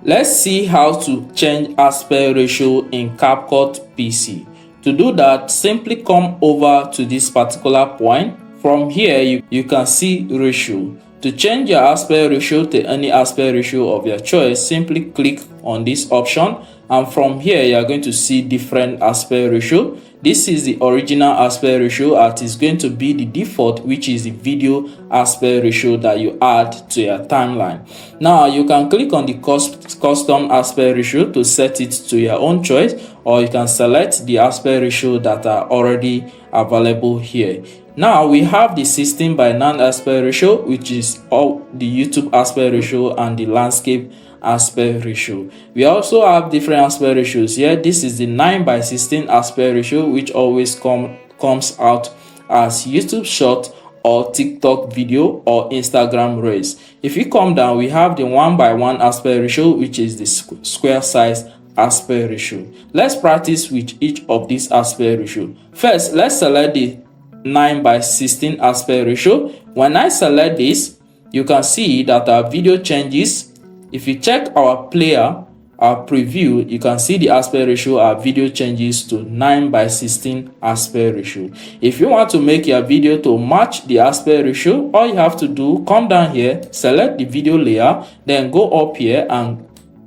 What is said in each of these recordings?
Let's see how to change aspect ratio in CapCut PC. To do that, simply come over to this particular point. From here, you can see ratio. To change your aspect ratio to any aspect ratio of your choice, simply click on this option, and from here you are going to see different aspect ratio. This is the original aspect ratio, and it's going to be the default, which is the video aspect ratio that you add to your timeline. Now you can click on the custom aspect ratio to set it to your own choice, or you can select the aspect ratio that are already available here. Now we have the 16:9 aspect ratio, which is all the YouTube aspect ratio and the landscape aspect ratio. We also have different aspect ratios here. This is the 9:16 aspect ratio, which always comes out as YouTube short or TikTok video or Instagram Reels. If you come down, we have the 1:1 aspect ratio, which is the square size aspect ratio. Let's practice with each of these aspect ratio. First, let's select the 9:16 aspect ratio. When I select this, you can see that our video changes. If you check our player, our preview, you can see the aspect ratio, our video changes to 9:16 aspect ratio. If you want to make your video to match the aspect ratio, all you have to do, come down here, select the video layer, then go up here and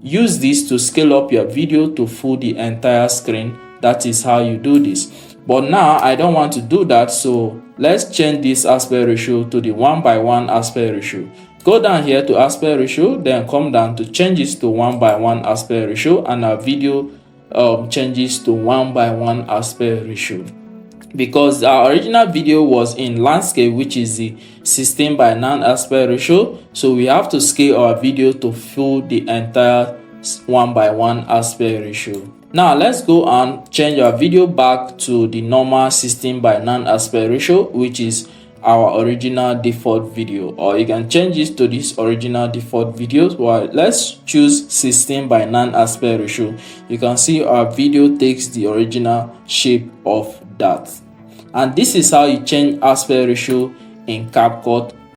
use this to scale up your video to fill the entire screen. That is how you do this. But now I don't want to do that, so let's change this aspect ratio to the 1:1 aspect ratio. Go down here to aspect ratio, then come down to changes to 1:1 aspect ratio, and our video changes to 1:1 aspect ratio. Because our original video was in landscape, which is the 16:9 aspect ratio, so we have to scale our video to fill the entire 1:1 aspect ratio. Now let's go and change our video back to the normal 16:9 aspect ratio, which is our original default video, or you can change it to this original default videos. Well, let's choose 16:9 aspect ratio. You can see our video takes the original shape of that. And this is how you change aspect ratio in CapCut